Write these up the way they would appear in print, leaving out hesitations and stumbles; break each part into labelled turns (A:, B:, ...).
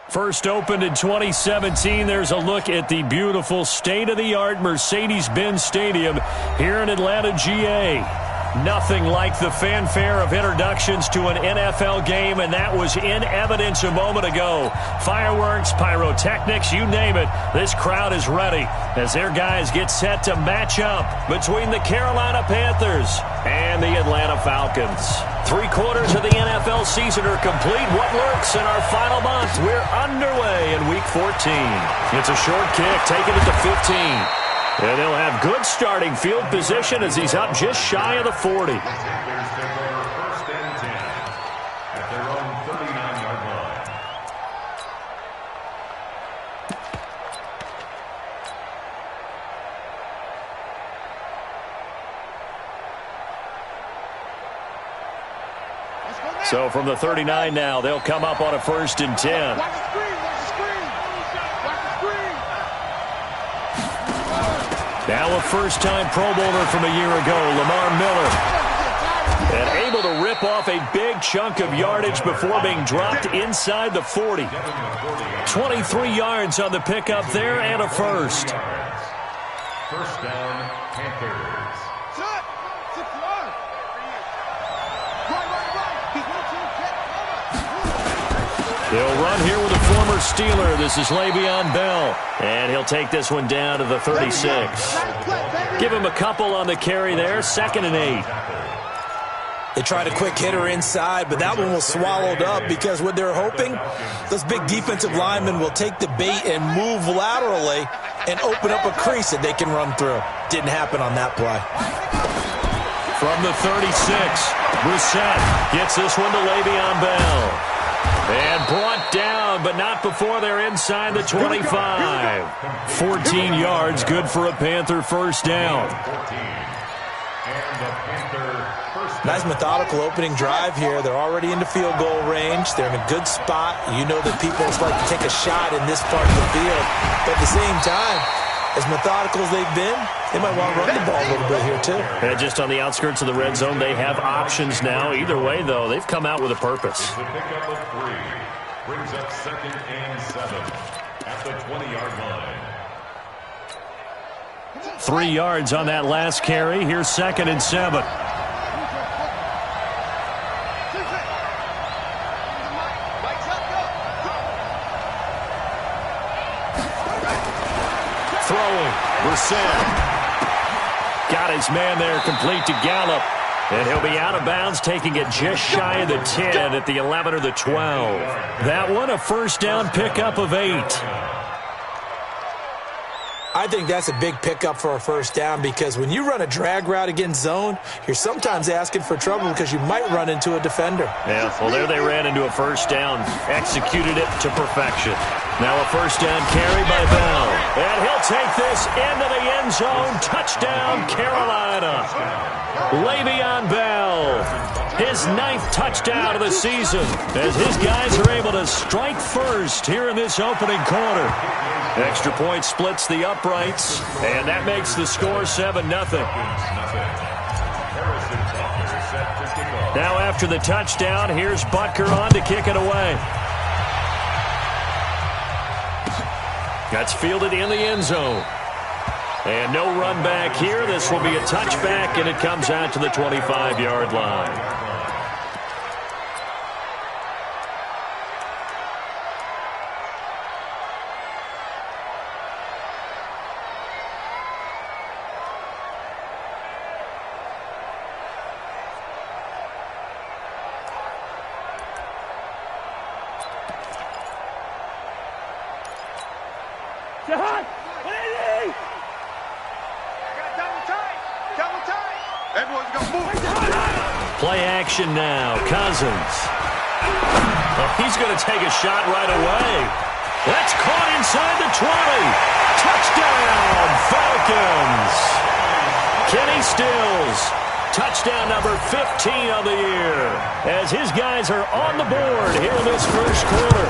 A: First opened in 2017, there's a look at the beautiful state-of-the-art Mercedes-Benz Stadium here in Atlanta, GA. Nothing like the fanfare of introductions to an NFL game, and that was in evidence a moment ago. Fireworks, pyrotechnics, you name it. This crowd is ready as their guys get set to match up between the Carolina Panthers and the Atlanta Falcons. 3/4 of the NFL season are complete. What lurks in our final month? We're underway in Week 14. It's a short kick, taking it to 15. And they'll have good starting field position as he's up just shy of the 40. So from the 39 now, they'll come up on a 1st and 10. Now a first-time Pro Bowler from a year ago, Lamar Miller. And able to rip off a big chunk of yardage before being dropped inside the 40. 23 yards on the pickup there and a first.
B: First down, Panthers.
A: He'll run here with a former Steeler. This is Le'Veon Bell. And he'll take this one down to the 36. Give him a couple on the carry there. 2nd and 8.
C: They tried a quick hitter inside, but that one was swallowed up because what they're hoping, those big defensive linemen will take the bait and move laterally and open up a crease that they can run through. Didn't happen on that play.
A: From the 36, Brissett gets this one to Le'Veon Bell. And brought down, but not before they're inside the 25. 14 yards, good for a Panther first down.
C: Nice methodical opening drive here. They're already into field goal range. They're in a good spot. You know that people just like to take a shot in this part of the field. But at the same time, as methodical as they've been, they might want to run the ball a little bit here, too.
A: And just on the outskirts of the red zone, they have options now. Either way, though, they've come out with a purpose.
B: The pickup of 3 brings up 2nd and 7 at the 20-yard line.
A: 3 yards on that last carry. Here's 2nd and 7. Throwing, Brissett. Got his man there, complete to Gallup. And he'll be out of bounds, taking it just shy of the 10 at the 11 or the 12. That one, a first down pickup of 8.
C: I think that's a big pickup for a first down because when you run a drag route against zone, you're sometimes asking for trouble because you might run into a defender.
A: Yeah, well, there they ran into a first down, executed it to perfection. Now a first down carry by Bell. And he'll take this into the end zone. Touchdown, Carolina. Le'Veon Bell, his 9th touchdown of the season as his guys are able to strike first here in this opening quarter. Extra point splits the uprights, and that makes the score 7-0. Now after the touchdown, here's Butker on to kick it away. That's fielded in the end zone. And no run back here. This will be a touchback, and it comes out to the 25-yard line. Play action now. Cousins. Oh, he's going to take a shot right away. That's caught inside the 20. Touchdown, Falcons. Kenny Stills. Touchdown number 15 of the year as his guys are on the board here in this first quarter.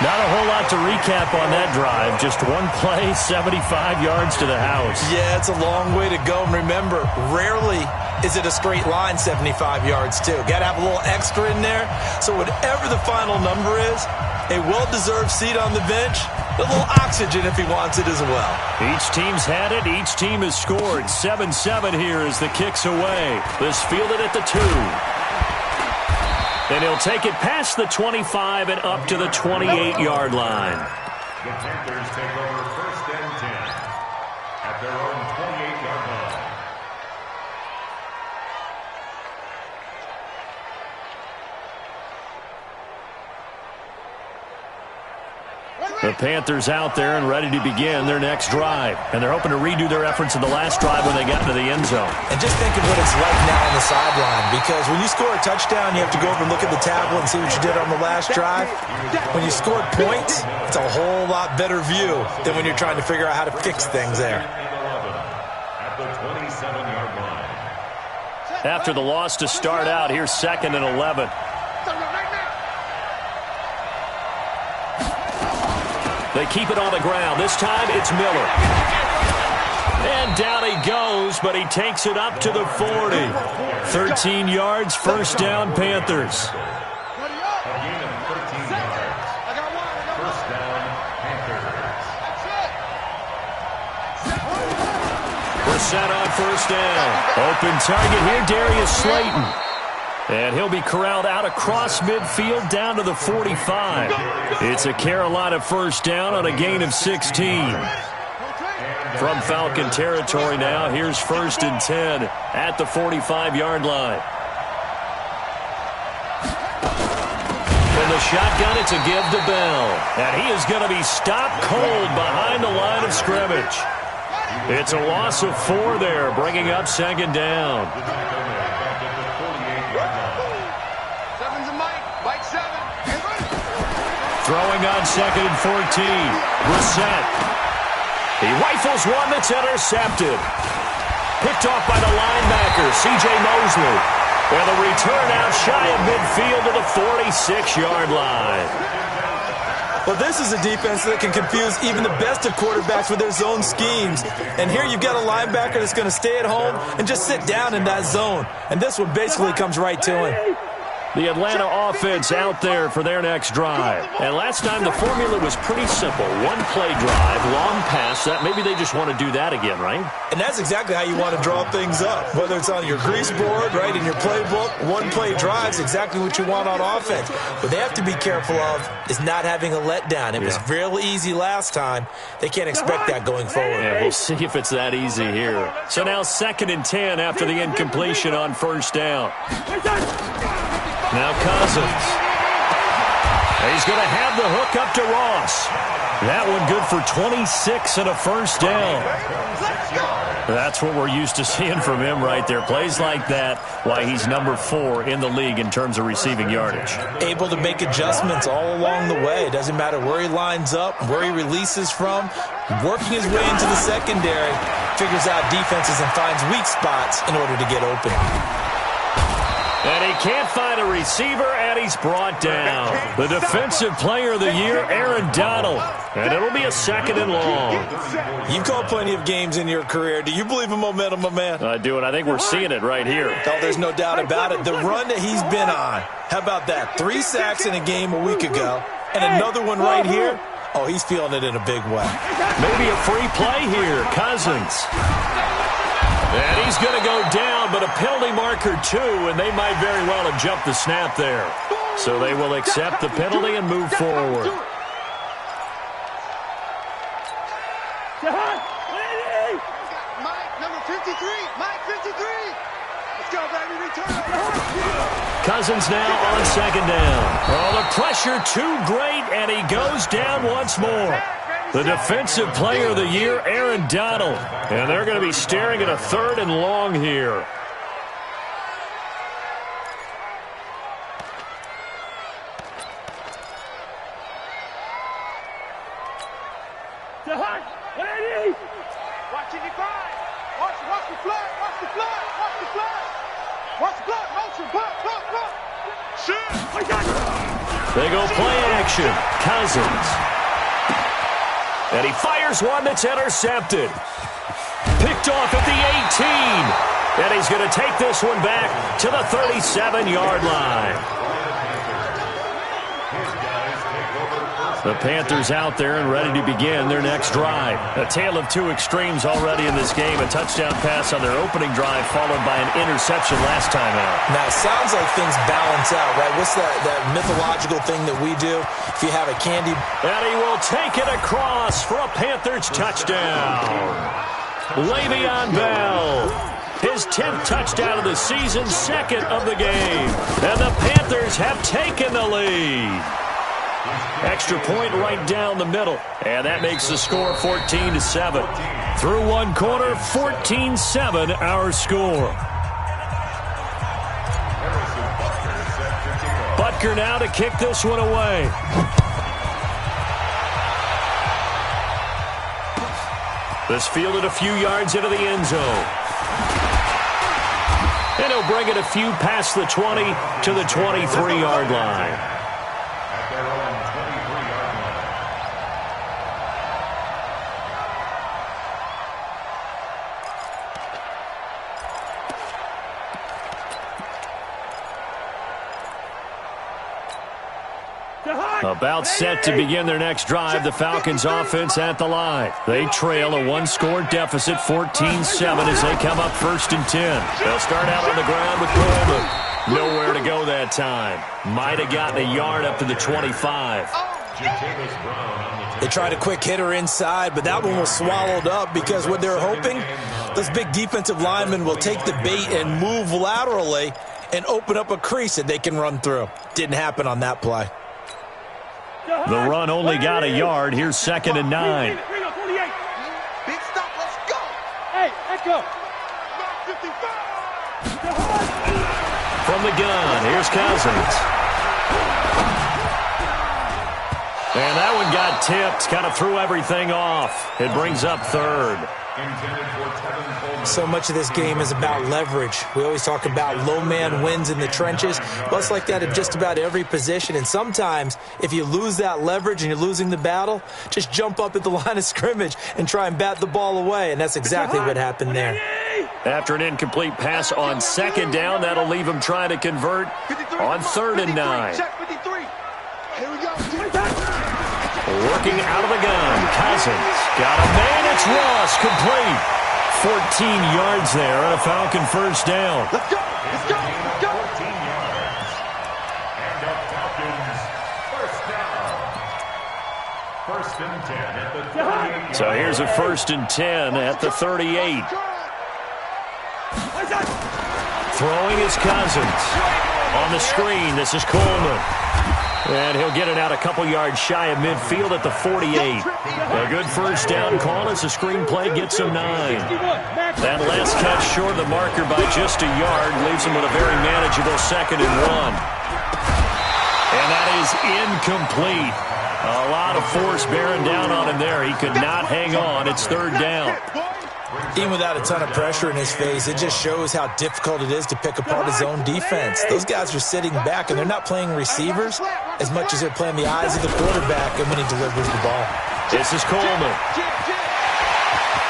A: Not a whole lot to recap on that drive. Just one play, 75 yards to the house.
C: Yeah, it's a long way to go. And remember, rarely is it a straight line 75 yards, too. Got to have a little extra in there. So whatever the final number is, a well-deserved seat on the bench, a little oxygen if he wants it as well.
A: Each team's had it. Each team has scored. 7-7 here as the kick's away. This fielded at the 2. And he'll take it past the 25 and up to the 28-yard line.
B: The Panthers take over 1st and 10 at their own 28-yard line.
A: The Panthers out there and ready to begin their next drive. And they're hoping to redo their efforts in the last drive when they got into the end zone.
C: And just think of what it's like now on the sideline, because when you score a touchdown, you have to go over and look at the tablet and see what you did on the last drive. When you score points, it's a whole lot better view than when you're trying to figure out how to fix things there.
B: At the 27-yard line.
A: After the loss to start out, here's 2nd and 11. They keep it on the ground. This time it's Miller. And down he goes, but he takes it up to the 40. 13 yards, 1st down, Panthers.
B: A gain of 13 yards. 1st down, Panthers.
A: We're set on 1st down. Open target here, Darius Slayton. And he'll be corralled out across midfield down to the 45. It's a Carolina 1st down on a gain of 16. From Falcon territory now, here's 1st and 10 at the 45-yard line. From the shotgun, it's a give to Bell. And he is going to be stopped cold behind the line of scrimmage. It's a loss of 4 there, bringing up 2nd down. Throwing on 2nd and 14. Brissett. He rifles one that's intercepted. Picked off by the linebacker, C.J. Mosley. And the return out shy of midfield to the 46-yard line.
C: Well, this is a defense that can confuse even the best of quarterbacks with their zone schemes. And here you've got a linebacker that's going to stay at home and just sit down in that zone. And this one basically comes right to him.
A: The Atlanta offense out there for their next drive. And last time the formula was pretty simple. One play drive, long pass. That maybe they just want to do that again, right?
C: And that's exactly how you want to draw things up. Whether it's on your grease board, right, in your playbook, one play drive is exactly what you want on offense. What they have to be careful of is not having a letdown. It was real easy last time. They can't expect that going forward.
A: Yeah, we'll see if it's that easy here. So now 2nd and 10 after the incompletion on 1st down. Now Cousins. He's going to have the hook up to Ross. That one good for 26 and a 1st down. That's what we're used to seeing from him right there. Plays like that, why he's number 4 in the league in terms of receiving yardage.
C: Able to make adjustments all along the way. It doesn't matter where he lines up, where he releases from. Working his way into the secondary, figures out defenses and finds weak spots in order to get open.
A: And he can't find a receiver, and he's brought down. The Defensive Player of the Year, Aaron Donald. And it'll be a 2nd and long.
C: You've called plenty of games in your career. Do you believe in momentum, my man?
A: I do, and I think we're seeing it right here.
C: Oh, there's no doubt about it. The run that he's been on. How about that? 3 sacks in a game a week ago, and another one right here. Oh, he's feeling it in a big way.
A: Maybe a free play here. Cousins. And he's going to go down, but a penalty marker too, and they might very well have jumped the snap there. So they will accept the penalty and move forward.
D: Mike, number 53. Mike, 53. Let's go, baby. Return.
A: Cousins now on 2nd down. Oh, the pressure too great, and he goes down once more. The Defensive Player of the Year, Aaron Donald. And they're going to be staring at a 3rd and long here.
D: Watch it, five. Watch the flag. Watch the flag. Watch the flag. Watch the flag. Motion. Block. Shoot.
A: They go play action. Cousins. And he fires one that's intercepted. Picked off at the 18. And he's going to take this one back to the 37-yard line. The Panthers out there and ready to begin their next drive. A tale of two extremes already in this game. A touchdown pass on their opening drive followed by an interception last time out.
C: Now, it sounds like things balance out, right? What's that mythological thing that we do? If you have a candy...
A: And he will take it across for a Panthers touchdown. Le'Veon Bell. His 10th touchdown of the season, second of the game. And the Panthers have taken the lead. Extra point right down the middle. And that makes the score 14-7. Through one quarter, 14-7 our score. Butker now to kick this one away. This fielded a few yards into the end zone. And he'll bring it a few past the 20 to the 23-yard line. About set to begin their next drive, the Falcons offense at the line. They trail a one-score deficit, 14-7, as they come up 1st and 10. They'll start out on the ground with Coleman. Nowhere to go that time. Might have gotten a yard up to the 25.
C: They tried a quick hitter inside, but that one was swallowed up because what they're hoping, those big defensive linemen will take the bait and move laterally and open up a crease that they can run through. Didn't happen on that play.
A: The run only got a yard. Here's 2nd and 9.
D: Big stop, let's go. Hey, let's go.
A: From the gun, here's Cousins. And that one got tipped, kind of threw everything off. It brings up 3rd.
C: So much of this game is about leverage. We always talk about low man wins in the trenches. Well, it's like that in just about every position. And sometimes, if you lose that leverage and you're losing the battle, just jump up at the line of scrimmage and try and bat the ball away. And that's exactly what happened there.
A: After an incomplete pass on 2nd down, that'll leave him trying to convert on 3rd and 9. Working out of the gun, Cousins. Got a man, it's Ross, complete. 14 yards there and a Falcon 1st down.
D: Let's go, let's go, let's go.
B: 14 yards. And the Falcons 1st down. 1st and 10 at the 38.
A: So here's a 1st and 10 at the 38. Throwing is Cousins. On the screen, this is Coleman. And he'll get it out a couple yards shy of midfield at the 48. A good 1st down call as the screen play gets him 9. That last catch short of the marker by just a yard leaves him with a very manageable 2nd and 1. And that is incomplete. A lot of force bearing down on him there. He could not hang on. It's 3rd down.
C: Even without a ton of pressure in his face, it just shows how difficult it is to pick apart his own defense. Those guys are sitting back, and they're not playing receivers as much as they're playing the eyes of the quarterback and when he delivers the ball.
A: This is Coleman.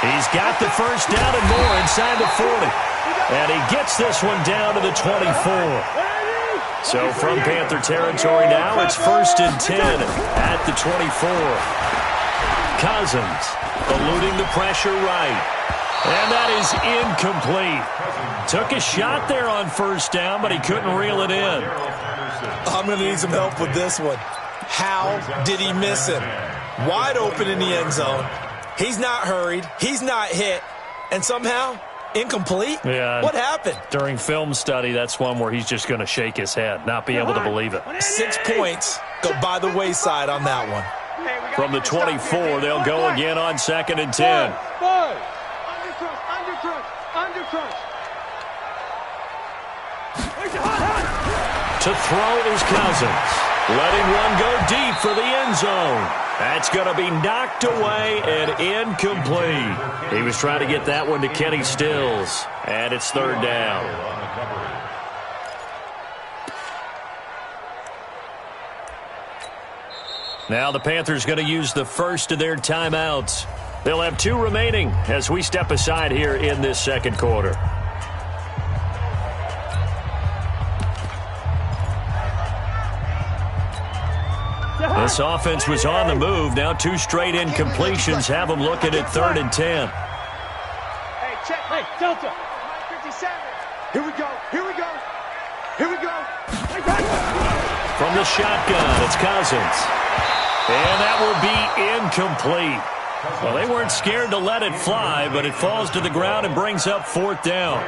A: He's got the 1st down and more inside the 40. And he gets this one down to the 24. So from Panther territory now, it's 1st and 10 at the 24. Cousins eluding the pressure right. And that is incomplete. Took a shot there on 1st down, but he couldn't reel it in.
C: I'm going to need some help with this one. How did he miss him? Wide open in the end zone. He's not hurried. He's not hit. And somehow, incomplete?
A: Yeah.
C: What happened?
A: During film study, that's one where he's just going to shake his head, not be able to believe it.
C: 6 points go by the wayside on that one.
A: From the 24, they'll go again on 2nd and 10. To throw is Cousins. Letting one go deep for the end zone. That's going to be knocked away and incomplete. He was trying to get that one to Kenny Stills. And it's 3rd down. Now the Panthers going to use the first of their timeouts. They'll have 2 remaining as we step aside here in this second quarter. This offense was on the move. Now 2 straight incompletions have them looking at 3rd and 10.
D: Hey, check. Hey, Delta. 57. Here we go. Here we go. Here we go.
A: From the shotgun, it's Cousins. And that will be incomplete. Well, they weren't scared to let it fly, but it falls to the ground and brings up 4th down.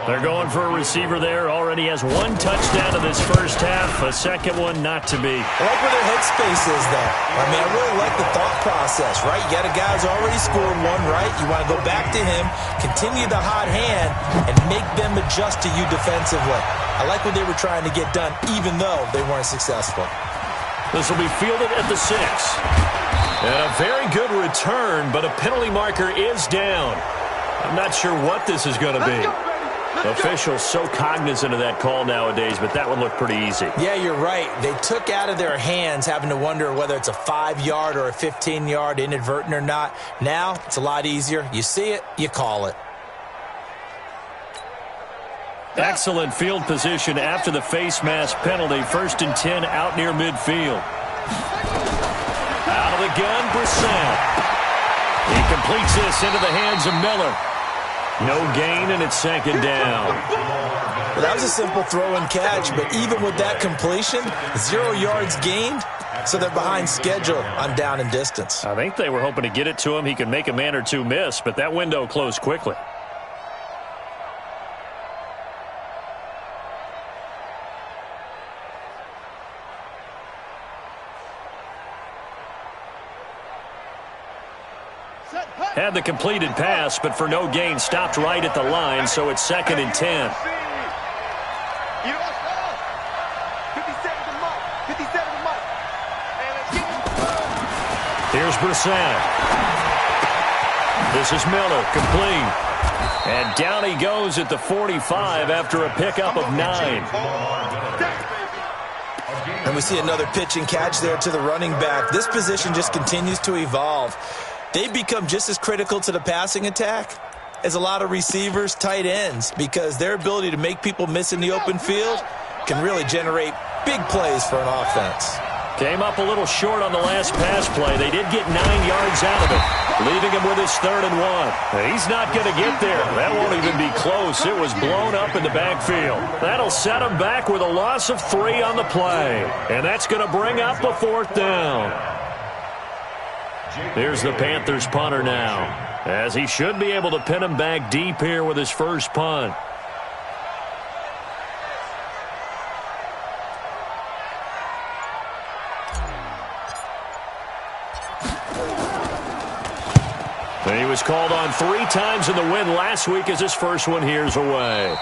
A: They're going for a receiver there. Already has 1 touchdown in this first half. A second one not to be.
C: I like where their headspace is, though. I mean, I really like the thought process, right? You got a guy who's already scored 1, right? You want to go back to him, continue the hot hand, and make them adjust to you defensively. I like what they were trying to get done, even though they weren't successful.
A: This will be fielded at the 6. And a very good return, but a penalty marker is down. I'm not sure what this is going to be. Officials so cognizant of that call nowadays, but that one looked pretty easy.
C: Yeah, you're right. They took out of their hands having to wonder whether it's a 5-yard or a 15-yard, inadvertent or not. Now, it's a lot easier. You see it, you call it.
A: Excellent field position after the face mask penalty. 1st and 10 out near midfield. Out of the gun, Brissett. He completes this into the hands of Miller. No gain, and it's 2nd down.
C: Well, that was a simple throw and catch, but even with that completion, 0 yards gained, so they're behind schedule on down and distance.
A: I think they were hoping to get it to him. He could make a man or 2 miss, but that window closed quickly. Had the completed pass, but for no gain, stopped right at the line, so it's 2nd and 10. Here's Brissett. This is Miller, complete. And down he goes at the 45 after a pickup of 9.
C: And we see another pitch and catch there to the running back. This position just continues to evolve. They've become just as critical to the passing attack as a lot of receivers, tight ends, because their ability to make people miss in the open field can really generate big plays for an offense.
A: Came up a little short on the last pass play. They did get 9 yards out of it, leaving him with his 3rd and 1. He's not going to get there. That won't even be close. It was blown up in the backfield. That'll set him back with a loss of 3 on the play. And that's going to bring up the 4th down. Here's the Panthers punter now, as he should be able to pin him back deep here with his first punt. He was called on 3 times in the win last week as his first one here's away.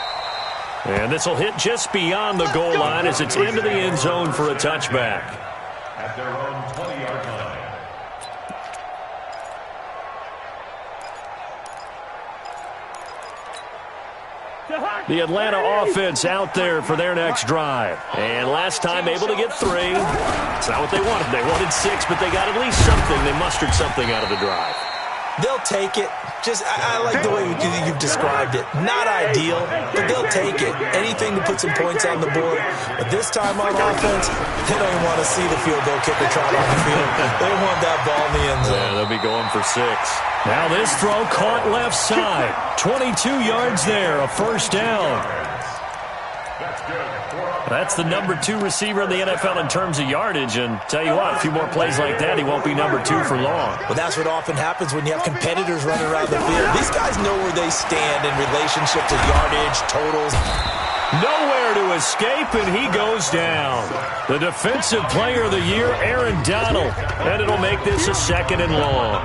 A: And this will hit just beyond the goal line as it's into the end zone for a touchback.
B: At their own 20-yard line.
A: The Atlanta offense out there for their next drive. And last time able to get 3. It's not what they wanted. They wanted 6, but they got at least something. They mustered something out of the drive.
C: They'll take it. I like the way you've described it. Not ideal, but they'll take it. Anything to put some points on the board. But this time on offense, they don't even want to see the field goal kicker trot on the field. They want that ball in the end zone.
A: Yeah, they'll be going for 6. Now this throw caught left side. 22 yards there, a 1st down. That's the number 2 receiver in the NFL in terms of yardage, and tell you what, a few more plays like that, he won't be number 2 for long.
C: Well, that's what often happens when you have competitors running around the field. These guys know where they stand in relationship to yardage, totals.
A: Nowhere to escape, and he goes down. The defensive player of the year, Aaron Donald, and it'll make this a 2nd and long.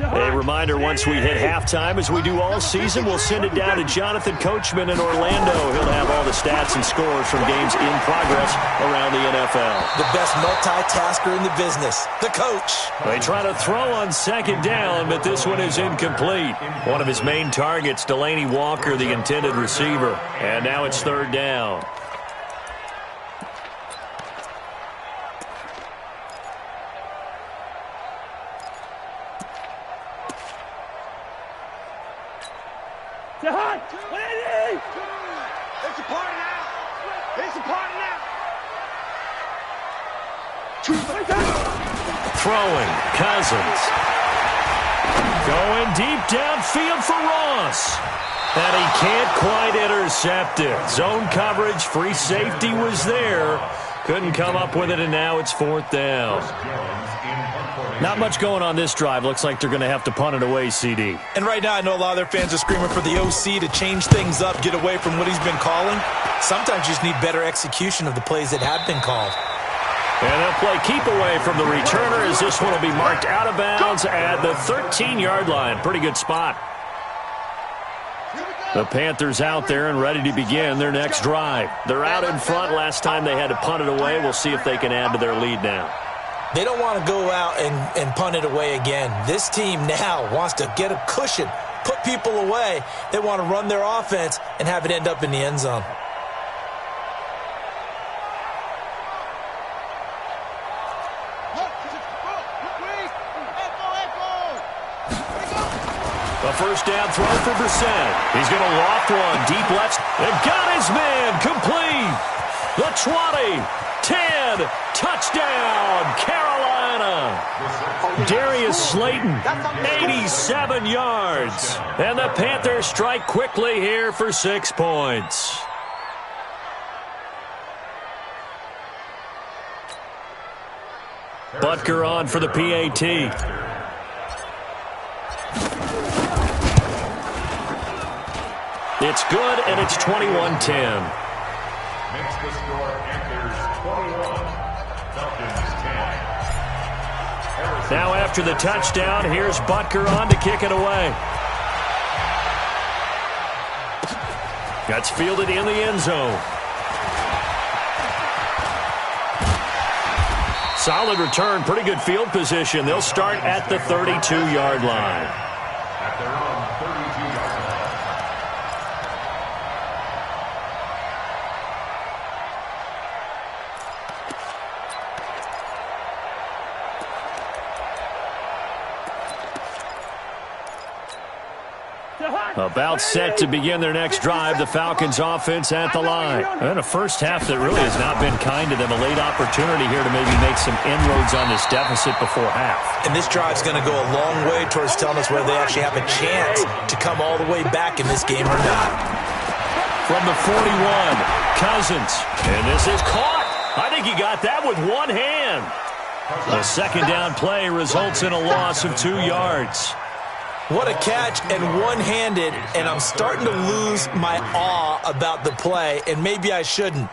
A: A reminder, once we hit halftime, as we do all season, we'll send it down to Jonathan Coachman in Orlando. He'll have all the stats and scores from games in progress around the NFL.
C: The best multitasker in the business, the coach.
A: They try to throw on second down, but this one is incomplete. One of his main targets, Delaney Walker, the intended receiver. And now it's third down.
D: It's a party now. It's a party now.
A: Throwing, Cousins. Going deep downfield for Ross. And he can't quite intercept it. Zone coverage, free safety was there. Couldn't come up with it, and now it's fourth down. Not much going on this drive. Looks like they're going to have to punt it away, CD.
C: And right now I know a lot of their fans are screaming for the OC to change things up, get away from what he's been calling. Sometimes you just need better execution of the plays that have been called.
A: And they'll play keep away from the returner, as this one will be marked out of bounds at the 13-yard line. Pretty good spot. The Panthers out there and ready to begin their next drive. They're out in front. Last time they had to punt it away. We'll see if they can add to their lead now.
C: They don't want to go out and punt it away again. This team now wants to get a cushion, put people away. They want to run their offense and have it end up in the end zone.
A: A first down throw for Brissett. He's going to loft one deep left. And got his man complete. The 20, 10, touchdown, Carolina. Darius Slayton, 87 yards. And the Panthers strike quickly here for 6 points. Butker on for the PAT. It's good, and it's 21-10.
B: Makes the score Panthers 21, Falcons 10.
A: Now after the touchdown, here's Butker on to kick it away. That's fielded in the end zone. Solid return, pretty good field position. They'll start at the 32-yard line.
B: At their own 32-yard line.
A: About set to begin their next drive, the Falcons offense at the line. And a first half that really has not been kind to them. A late opportunity here to maybe make some inroads on this deficit before half.
C: And this drive's going to go a long way towards telling us whether they actually have a chance to come all the way back in this game or not.
A: From the 41, Cousins. And this is caught. I think he got that with one hand. The second down play results in a loss of 2 yards.
C: What a catch, and one-handed, and I'm starting to lose my awe about the play, and maybe I shouldn't.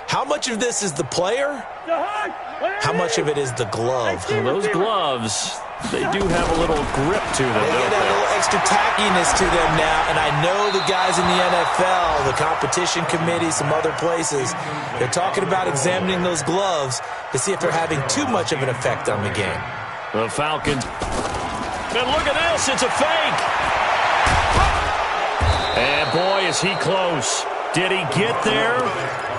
C: How much of this is the player? How much of it is the glove?
A: Well, those gloves, they do have a little grip to them,
C: They
A: don't
C: get a little extra tackiness to them now, and I know the guys in the NFL, the competition committee, some other places, they're talking about examining those gloves to see if they're having too much of an effect on the game.
A: The Falcons. And look at this, it's a fake. And boy, is he close. Did he get there?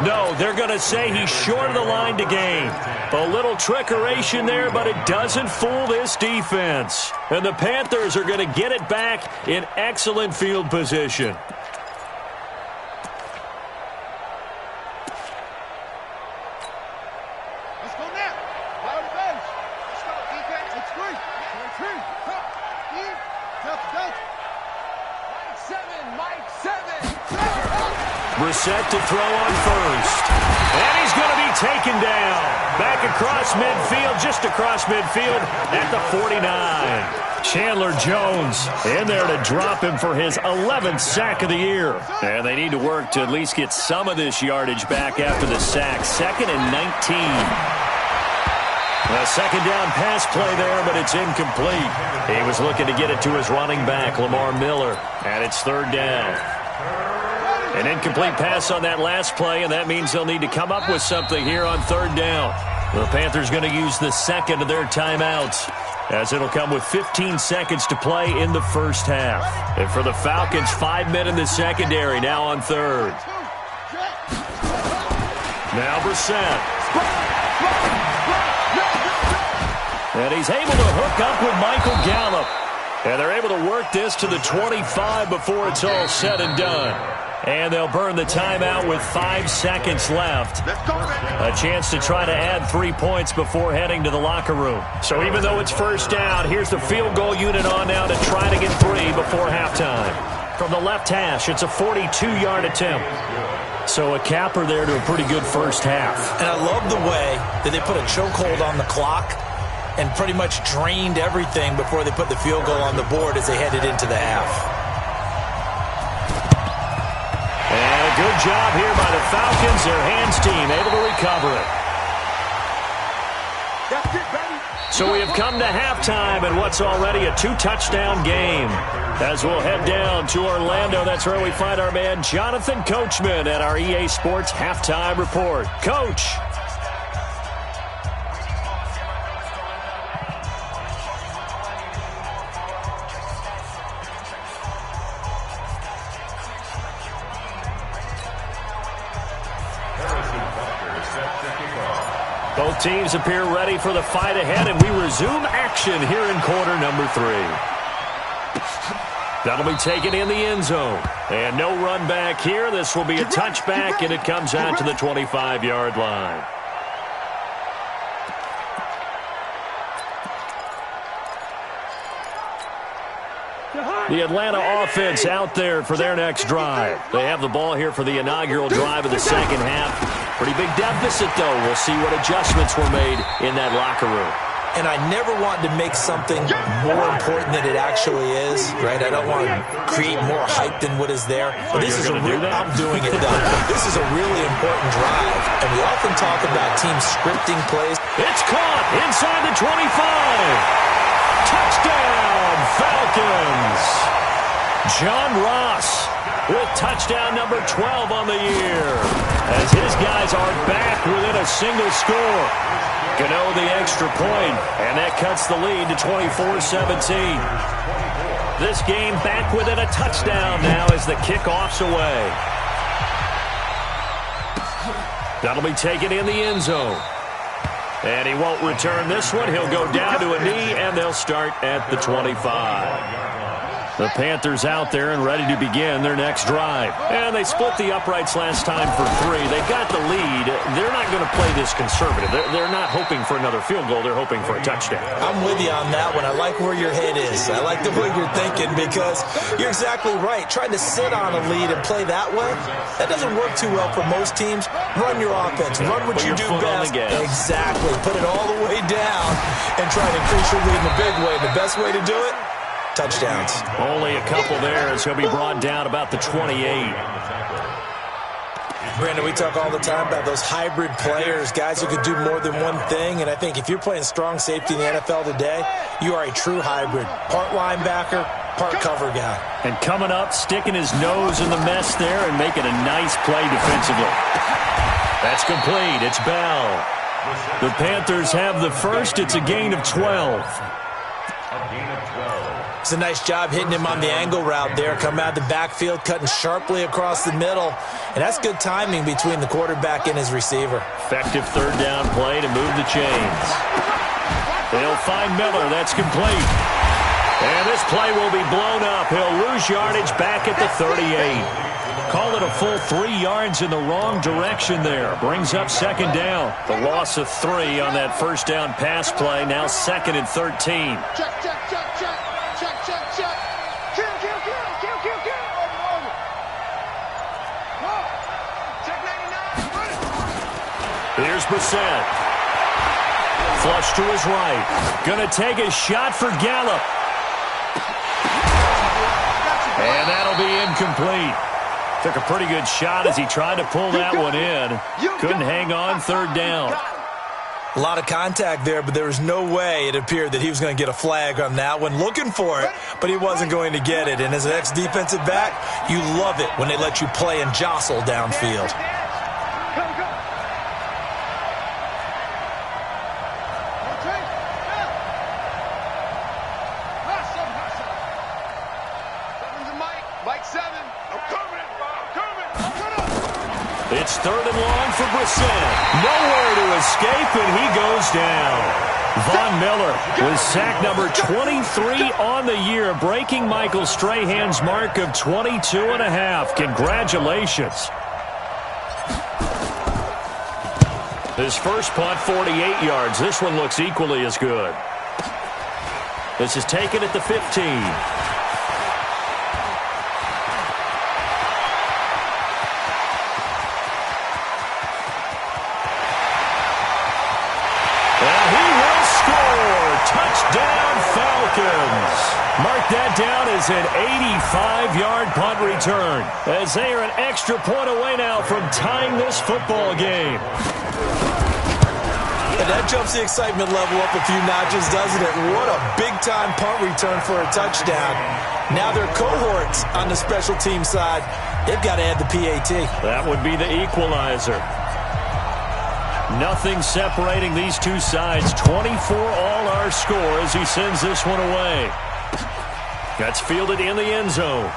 A: No, they're going to say he's short of the line to gain. A little trickeration there, but it doesn't fool this defense. And the Panthers are going to get it back in excellent field position. Brissett to throw on first. And he's going to be taken down. Back across midfield, just across midfield at the 49. Chandler Jones in there to drop him for his 11th sack of the year. And they need to work to at least get some of this yardage back after the sack. 2nd and 19. A second down pass play there, but it's incomplete. He was looking to get it to his running back, Lamar Miller, and it's third down. An incomplete pass on that last play, and that means they'll need to come up with something here on third down. The Panthers going to use the second of their timeouts, as it'll come with 15 seconds to play in the first half. And for the Falcons, 5 men in the secondary now on third. Now Brissett. And he's able to hook up with Michael Gallup. And they're able to work this to the 25 before it's all said and done. And they'll burn the timeout with 5 seconds left. A chance to try to add 3 points before heading to the locker room. So even though it's first down, here's the field goal unit on now to try to get 3 before halftime. From the left hash, it's a 42-yard attempt. So a capper there to a pretty good first half.
C: And I love the way that they put a chokehold on the clock and pretty much drained everything before they put the field goal on the board as they headed into the half.
A: And a good job here by the Falcons. Their hands team able to recover it.
D: That's it, baby.
A: So we have come to halftime in what's already a 2-touchdown game. As we'll head down to Orlando, that's where we find our man Jonathan Coachman at our EA Sports Halftime Report. Coach. Both teams appear ready for the fight ahead, and we resume action here in quarter number 3. That'll be taken in the end zone. And no run back here. This will be a touchback, and it comes out to the 25-yard line. The Atlanta offense out there for their next drive. They have the ball here for the inaugural drive of the second half. Pretty big deficit, though. We'll see what adjustments were made in that locker room.
C: And I never want to make something more important than it actually is, right? I don't want to create more hype than what is there. But this is I'm doing it, though. This is a really important drive. And we often talk about teams scripting plays.
A: It's caught inside the 25. Touchdown, Falcons. John Ross with touchdown number 12 on the year, as his guys are back within a single score. Gano the extra point, and that cuts the lead to 24-17. This game back within a touchdown now as the kickoff's away. That'll be taken in the end zone. And he won't return this one. He'll go down to a knee, and they'll start at the 25. The Panthers out there and ready to begin their next drive. And they split the uprights last time for 3. They've got the lead. They're not going to play this conservative. They're not hoping for another field goal. They're hoping for a touchdown.
C: I'm with you on that one. I like where your head is. I like the way you're thinking, because you're exactly right. Trying to sit on a lead and play that way, that doesn't work too well for most teams. Run your offense. Run what you do best. Exactly. Put it all the way down and try to increase your lead in a big way. The best way to do it? Touchdowns.
A: Only a couple there as he'll be brought down about the 28.
C: Brandon, we talk all the time about those hybrid players, guys who could do more than one thing. And I think if you're playing strong safety in the NFL today, you are a true hybrid. Part linebacker, part cover guy.
A: And coming up, sticking his nose in the mess there and making a nice play defensively. That's complete. It's Bell. The Panthers have the first. It's a gain of 12.
C: It's a nice job hitting him on the angle route there. Come out of the backfield, cutting sharply across the middle. And that's good timing between the quarterback and his receiver.
A: Effective third down play to move the chains. They'll find Miller. That's complete. And this play will be blown up. He'll lose yardage back at the 38. Call it a full 3 yards in the wrong direction there. Brings up second down. The loss of 3 on that first down pass play. Now 2nd and 13. Here's Brissett. Flush to his right. Gonna take a shot for Gallup. And that'll be incomplete. Took a pretty good shot as he tried to pull that one in. Couldn't hang on third down.
C: A lot of contact there, but there was no way it appeared that he was going to get a flag on that one. Looking for it, but he wasn't going to get it. And as an ex-defensive back, you love it when they let you play and jostle downfield.
A: It's 3rd and long for Brissett. Nowhere to escape, and he goes down. Von Miller with sack number 23 on the year, breaking Michael Strahan's mark of 22.5. Congratulations. His first punt, 48 yards. This one looks equally as good. This is taken at the 15. Touchdown Falcons. Mark that down as an 85-yard punt return, as they are an extra point away now from tying this football game.
C: And that jumps the excitement level up a few notches, doesn't it? What a big-time punt return for a touchdown. Now their cohorts on the special team side, they've got to add the PAT.
A: That would be the equalizer. Nothing separating these two sides. 24 all our score as he sends this one away. That's fielded in the end zone.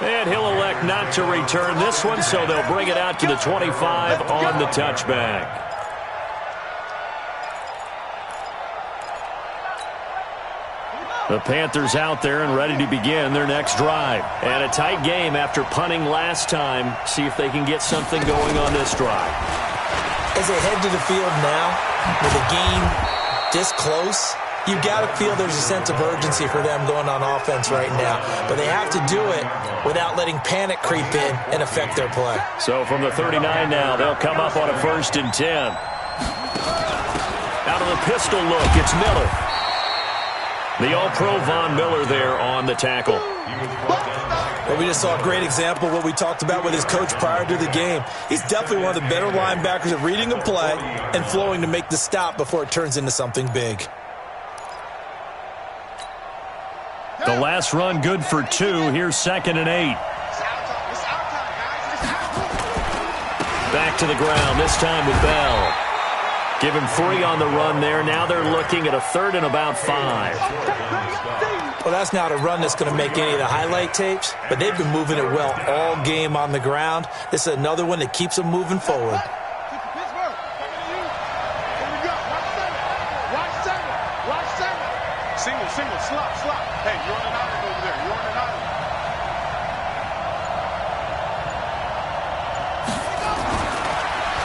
A: And he'll elect not to return this one, so they'll bring it out to the 25 on the touchback. The Panthers out there and ready to begin their next drive. And a tight game after punting last time. See if they can get something going on this drive.
C: As they head to the field now, with a game this close, you've got to feel there's a sense of urgency for them going on offense right now. But they have to do it without letting panic creep in and affect their play.
A: So from the 39 now, they'll come up on a 1st and 10. Out of the pistol look, it's Miller. The All-Pro Von Miller there on the tackle.
C: Well, we just saw a great example of what we talked about with his coach prior to the game. He's definitely one of the better linebackers at reading a play and flowing to make the stop before it turns into something big.
A: The last run good for 2. Here's 2nd and 8. Back to the ground, this time with Bell. Give him 3 on the run there. Now they're looking at a 3rd and about 5.
C: Well, that's not a run that's going to make any of the highlight tapes, but they've been moving it well all game on the ground. This is another one that keeps them moving forward.
D: Single, slop. Hey, you're on an island over there. You're on an island.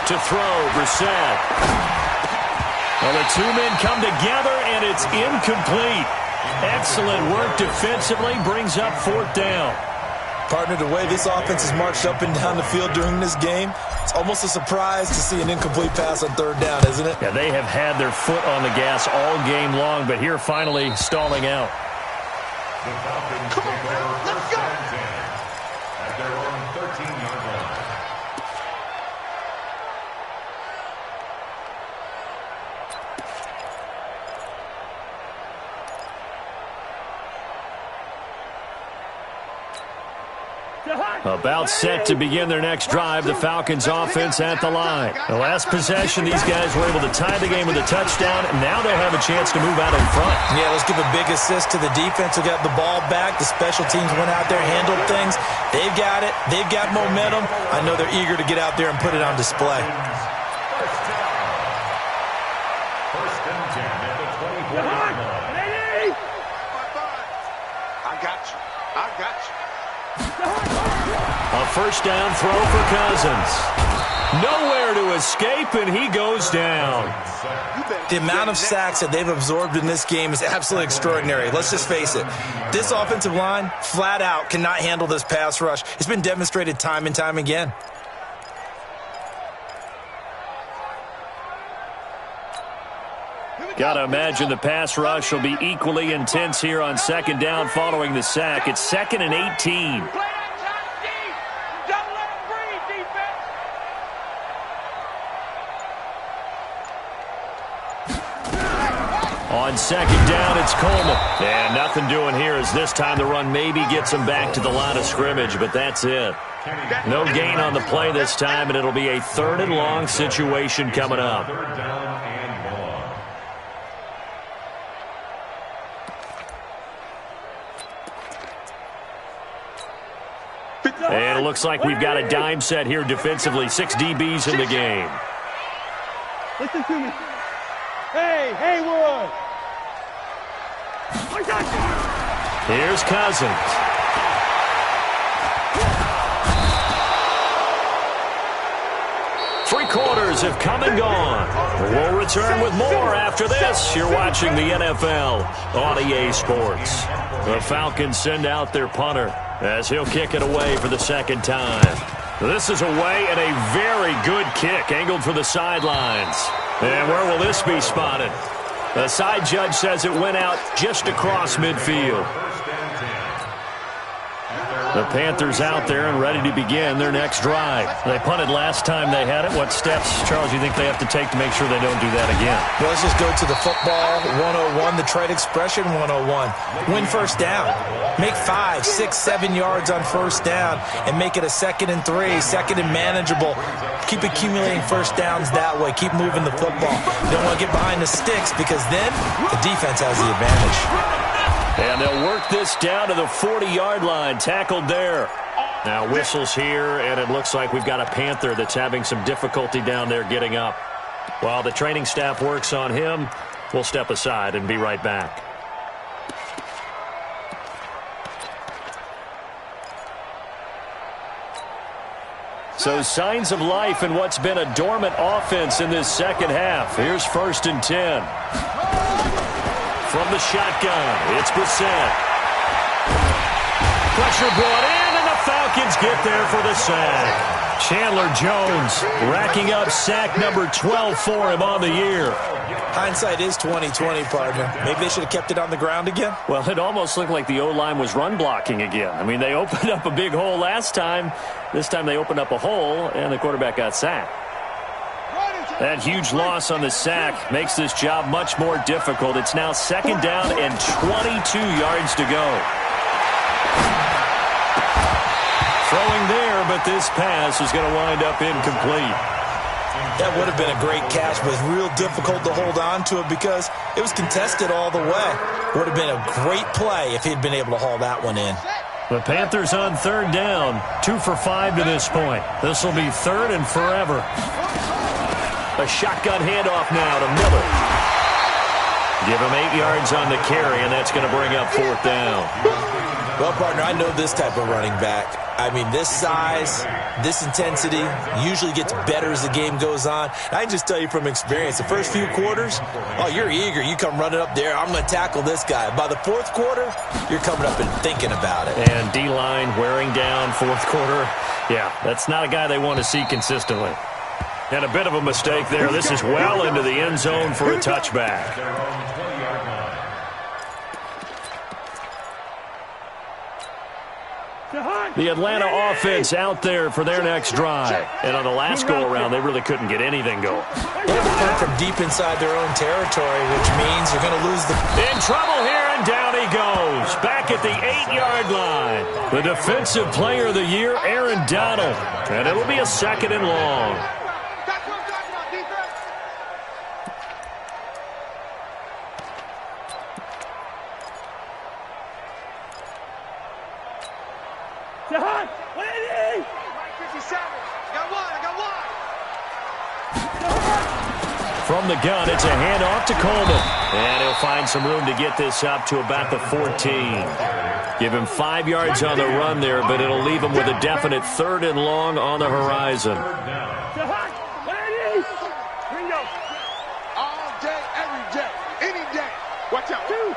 A: To throw, Brissett. Well, the two men come together, and it's incomplete. Excellent work defensively, brings up 4th down.
C: Partner, the way this offense has marched up and down the field during this game, it's almost a surprise to see an incomplete pass on 3rd down, isn't it?
A: Yeah, they have had their foot on the gas all game long, but here finally stalling out.
B: The Falcons take over 1st and 10 at their own 13-yard line.
A: About set to begin their next drive, the Falcons offense at the line. The last possession, these guys were able to tie the game with a touchdown, and now they'll have a chance to move out in front.
C: Yeah, let's give a big assist to the defense who got the ball back. The special teams went out there, handled things. They've got it. They've got momentum. I know they're eager to get out there and put it on display.
B: 1st and 10 at the 24-yard line.
D: I got you.
A: A 1st down throw for Cousins. Nowhere to escape, and he goes down.
C: The amount of sacks that they've absorbed in this game is absolutely extraordinary. Let's just face it. This offensive line, flat out, cannot handle this pass rush. It's been demonstrated time and time again.
A: Got to imagine the pass rush will be equally intense here on 2nd down following the sack. It's 2nd and 18. On second down, it's Coleman. And nothing doing here as this time the run maybe gets him back to the line of scrimmage, but that's it. No gain on the play this time, and it'll be a 3rd and long situation coming up. And it looks like we've got a dime set here defensively. 6 DBs in the game.
D: Listen to me. Hey, Haywood.
A: Here's Cousins. Three quarters have come and gone. We'll return with more after this. You're watching the NFL on EA Sports. The Falcons send out their punter as he'll kick it away for the second time. This is away and a very good kick angled for the sidelines. And where will this be spotted? The side judge says it went out just across midfield. The Panthers out there and ready to begin their next drive. They punted last time they had it. What steps, Charles, do you think they have to take to make sure they don't do that again?
C: Well, let's just go to the football 101, the trade expression 101. Win first down. Make 5, 6, 7 yards on first down and make it a 2nd and 3, 2nd and manageable. Keep accumulating first downs that way. Keep moving the football. You don't want to get behind the sticks because then the defense has the advantage.
A: And they'll work this down to the 40-yard line. Tackled there. Now whistles here, and it looks like we've got a Panther that's having some difficulty down there getting up. While the training staff works on him, we'll step aside and be right back. So signs of life in what's been a dormant offense in this second half. Here's 1st and 10. From the shotgun, it's Brissett. Pressure brought in, and the Falcons get there for the sack. Chandler Jones racking up sack number 12 for him on the year.
C: Hindsight is 20/20, partner. Maybe they should have kept it on the ground again.
A: Well, it almost looked like the O-line was run blocking again. I mean, they opened up a big hole last time. This time they opened up a hole, and the quarterback got sacked. That huge loss on the sack makes this job much more difficult. It's now 2nd down and 22 yards to go. Throwing there, but this pass is going to wind up incomplete.
C: That would have been a great catch, but it's real difficult to hold on to it because it was contested all the way. Would have been a great play if he'd been able to haul that one in.
A: The Panthers on 3rd down, 2 for 5 to this point. This will be 3rd and forever. A shotgun handoff now to Miller. Give him 8 yards on the carry, and that's going to bring up 4th down.
C: Well, partner, I know this type of running back. I mean, this size, this intensity usually gets better as the game goes on. And I can just tell you from experience, the first few quarters, oh, you're eager. You come running up there, I'm going to tackle this guy. By the 4th quarter, you're coming up and thinking about it.
A: And D-line wearing down 4th quarter. Yeah, that's not a guy they want to see consistently. And a bit of a mistake there. This is well into the end zone for a touchback. The Atlanta offense out there for their next drive. And on the last go-around, they really couldn't get anything going.
C: They have to come from deep inside their own territory, which means you're going to lose the...
A: In trouble here, and down he goes. Back at the 8-yard line. The Defensive Player of the Year, Aaron Donald. And it'll be a 2nd and long. From the gun, it's a handoff to Coleman. And he'll find some room to get this up to about the 14. Give him 5 yards on the run there, but it'll leave him with a definite 3rd and long on the horizon.
D: All day, every day, any day. Watch out. Two.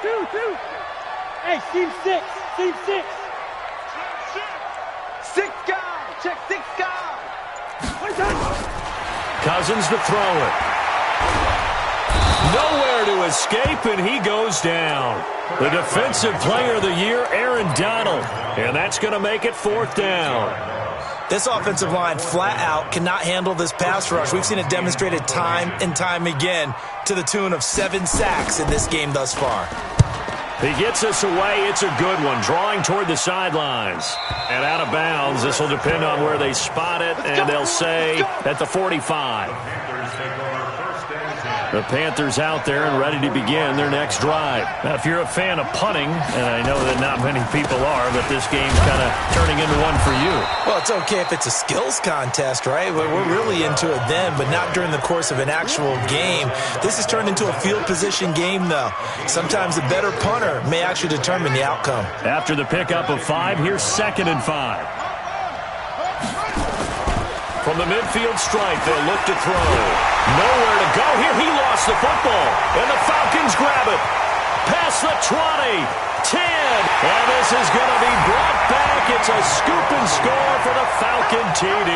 D: Hey, team 6. Team 6. 6 guys. Check 6 guys.
A: Cousins to throw it. Nowhere to escape, and he goes down. The Defensive Player of the Year, Aaron Donald. And that's going to make it 4th down.
C: This offensive line flat out cannot handle this pass rush. We've seen it demonstrated time and time again to the tune of 7 sacks in this game thus far.
A: He gets us away. It's a good one. Drawing toward the sidelines. And out of bounds. This will depend on where they spot it. And they'll say at the 45. The Panthers out there and ready to begin their next drive. Now, if you're a fan of punting, and I know that not many people are, but this game's kind of turning into one for you.
C: Well, it's okay if it's a skills contest, right? We're really into it then, but not during the course of an actual game. This has turned into a field position game, though. Sometimes the better punter may actually determine the outcome.
A: After the pickup of 5, here's 2nd and 5. From the midfield stripe, they'll look to throw. Nowhere to go here. He lost the football, and the Falcons grab it. Past the 20, 10, and this is going to be brought back. It's a scoop and score for the Falcon TD.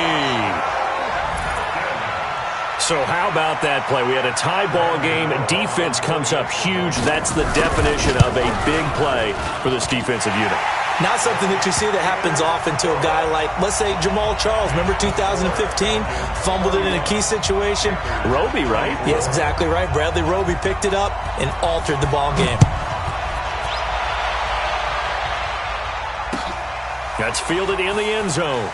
A: So how about that play? We had a tie ball game. Defense comes up huge. That's the definition of a big play for this defensive unit.
C: Not something that you see that happens often to a guy like, let's say, Jamal Charles. Remember 2015? Fumbled it in a key situation.
A: Roby, right?
C: Yes, exactly right. Bradley Roby picked it up and altered the ball game.
A: That's fielded in the end zone.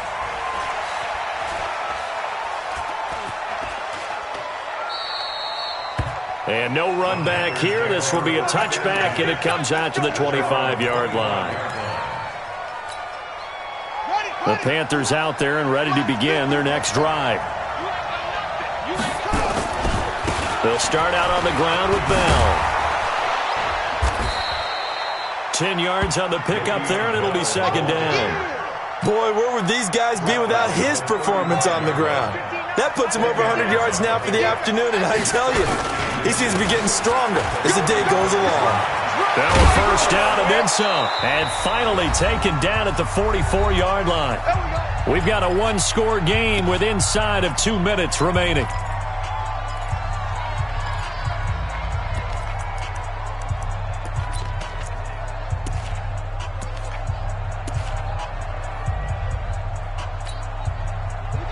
A: And no run back here. This will be a touchback, and it comes out to the 25-yard line. The Panthers out there and ready to begin their next drive. They'll start out on the ground with Bell. 10 yards on the pickup there, and it'll be 2nd down.
C: Boy, where would these guys be without his performance on the ground? That puts him over 100 yards now for the afternoon, and I tell you, he seems to be getting stronger as the day goes along.
A: Now a 1st down and then some. And finally taken down at the 44-yard line. We've got a 1-score game with inside of 2 minutes remaining.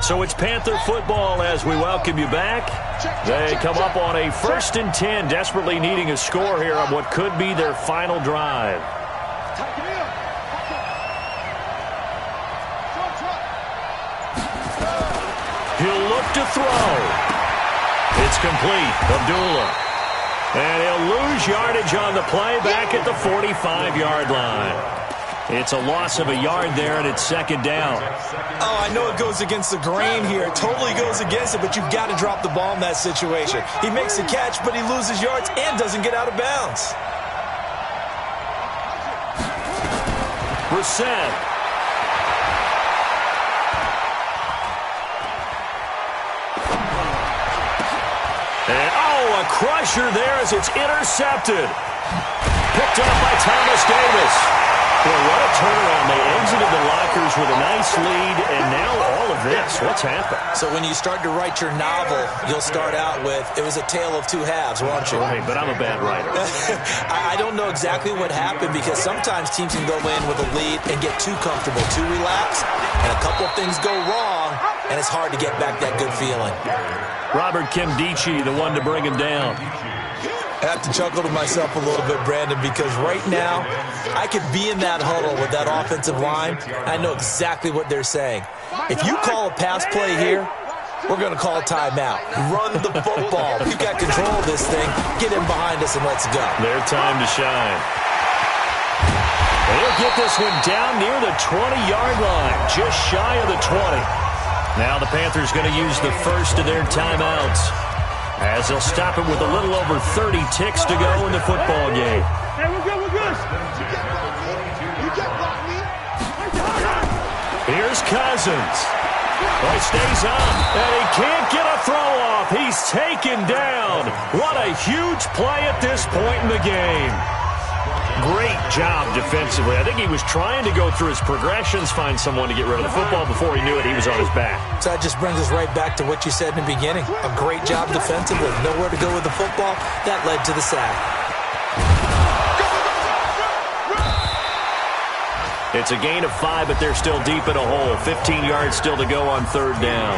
A: So it's Panther football as we welcome you back. They come up on a 1st and 10, desperately needing a score here on what could be their final drive. He'll look to throw. It's complete. Abdullah. And he'll lose yardage on the play back at the 45-yard line. It's a loss of a yard there, and it's 2nd down.
C: Oh, I know it goes against the grain here. It totally goes against it, but you've got to drop the ball in that situation. He makes the catch, but he loses yards and doesn't get out of bounds.
A: Brissett. And, a crusher there as it's intercepted. Picked up by Thomas Davis. Boy, what a turnaround. They exited the lockers with a nice lead, and now all of this. What's happened?
C: So when you start to write your novel, you'll start out with, it was a tale of 2 halves, won't you?
A: Right, but I'm a bad writer.
C: I don't know exactly what happened because sometimes teams can go in with a lead and get too comfortable, too relaxed, and a couple of things go wrong, and it's hard to get back that good feeling.
A: Robert Kimdichie, the one to bring him down.
C: I have to chuckle to myself a little bit, Brandon, because right now I could be in that huddle with that offensive line. I know exactly what they're saying. If you call a pass play here, we're going to call a timeout. Run the football. We've got control of this thing. Get in behind us and let's go.
A: Their time to shine. They'll get this one down near the 20-yard line, just shy of the 20. Now the Panthers going to use the first of their timeouts, as they'll stop it with a little over 30 ticks to go in the football game.
D: Hey, we're good, we're good. You can't block me.
A: Here's Cousins. Well, he stays up, and he can't get a throw off. He's taken down. What a huge play at this point in the game. Great job defensively. I think he was trying to go through his progressions, find someone to get rid of the football. Before he knew it, he was on his back.
C: So that just brings us right back to what you said in the beginning. A great job defensively. Nowhere to go with the football. That led to the sack.
A: It's a gain of 5, but they're still deep in a hole. 15 yards still to go on third down.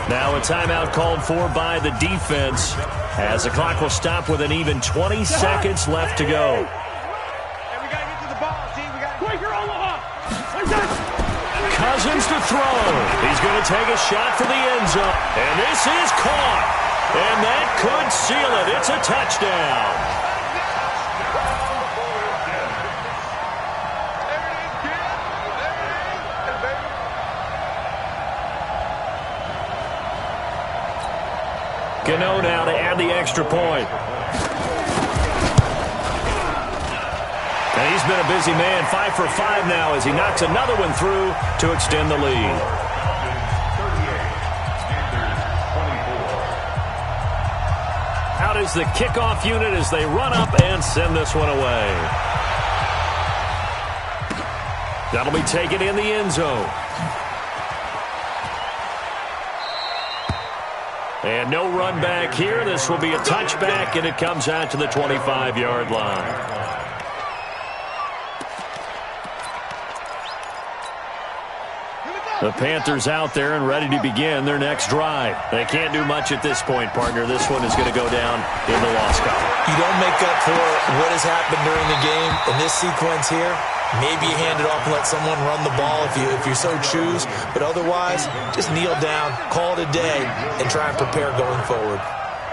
A: Now a timeout called for by the defense as the clock will stop with an even 20 seconds left to go. Cousins to throw. He's going to take a shot for the end zone. And this is caught. And that could seal it. It's a touchdown. Gano now to add the extra point. And he's been a busy man, 5 for 5 now as he knocks another one through to extend the lead. Out is the kickoff unit as they run up and send this one away. That'll be taken in the end zone. And no run back here. This will be a touchback, and it comes out to the 25-yard line. The Panthers out there and ready to begin their next drive. They can't do much at this point, partner. This one is going to go down in the loss column.
C: You don't make up for what has happened during the game in this sequence here. Maybe you hand it off and let someone run the ball if you so choose. But otherwise, just kneel down, call it a day, and try and prepare going forward.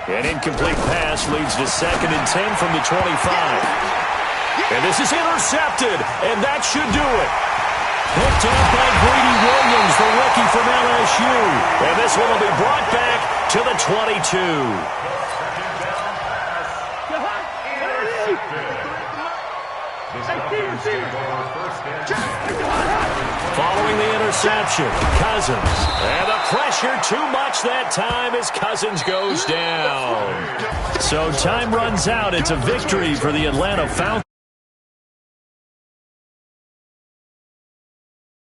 A: An incomplete pass leads to 2nd and 10 from the 25. And this is intercepted, and that should do it. Picked up by Greedy Williams, the rookie from LSU. And this one will be brought back to the 22. Following the interception, Cousins. And the pressure too much that time as Cousins goes down. So time runs out. It's a victory for the Atlanta Falcons.